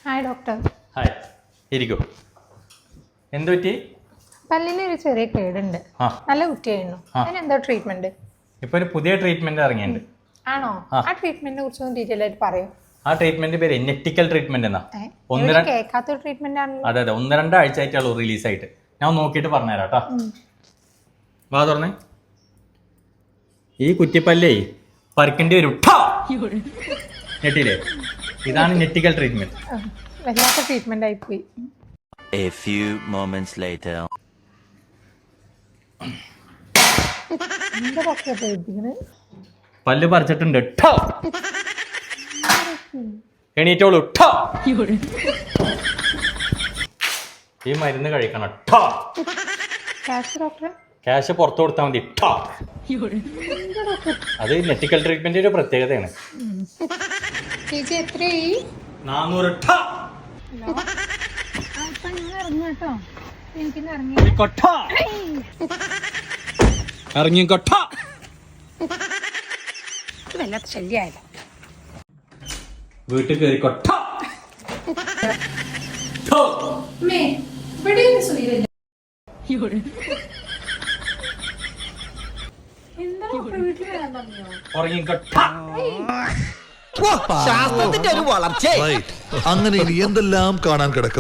Hi doctor. Hi, ഇരിക്കൂ. എന്ത് പറ്റി? പല്ലിന് ഒരു ചെറിയ കേടുണ്ട്. നല്ല കുട്ടിയായിരുന്നു. അതിനെന്താ ട്രീറ്റ്മെന്റ്? ഇപ്പൊ ഒരു പുതിയ ട്രീറ്റ്മെന്റ് ഇറങ്ങിയിട്ടുണ്ട്. ആണോ? ആ ട്രീറ്റ്മെന്റിനെ കുറിച്ച് ഡീറ്റെയിൽ ആയിട്ട് പറയൂ. ആ ട്രീറ്റ്മെന്റ് പേര് എനറ്റിക്കൽ ട്രീറ്റ്മെന്റ് എന്നാ. കേൾക്കാത്ത ട്രീറ്റ്മെന്റ് ആണല്ലോ. അതെ, 1-2 ആഴ്ചയായിട്ടുള്ളൂ റിലീസായിട്ട്. ഞാൻ നോക്കിയിട്ട് പറഞ്ഞുതരാം കേട്ടോ. വാ തുറന്നേ. ഈ കുറ്റിപ്പല്ലേ പറിക്കേണ്ടി വരും. ഞെട്ടിയില്ലേ? ഇതാണ് നെറ്റിക്കൽ ട്രീറ്റ്മെന്റ്. വല്ലാത്ത ട്രീറ്റ്മെന്റ് ആയിപ്പോയി. A few moments later. എന്താ ഡോക്ടർ പേടിപ്പിക്കണത്? പല്ല് പറിച്ചിട്ടുണ്ട്. എണീറ്റോളൂ. ഈ മരുന്ന് കഴിക്കണം. ക്യാഷ് ഡോക്ടറെ? ക്യാഷ് പുറത്തു കൊടുത്താൽ മതി. അത് നെറ്റിക്കൽ ട്രീറ്റ്മെന്റ് ഒരു പ്രത്യേകതയാണ്. ചേച്ചി എത്രയായി? 400. വല്ലാത്ത ശല്യായല്ല. വീട്ടിൽ കയറിക്കൊട്ട. ശാസ്ത്രത്തിന്റെ ഒരു വളർച്ച. അങ്ങനെ ഇനി എന്തെല്ലാം കാണാൻ കിടക്കും.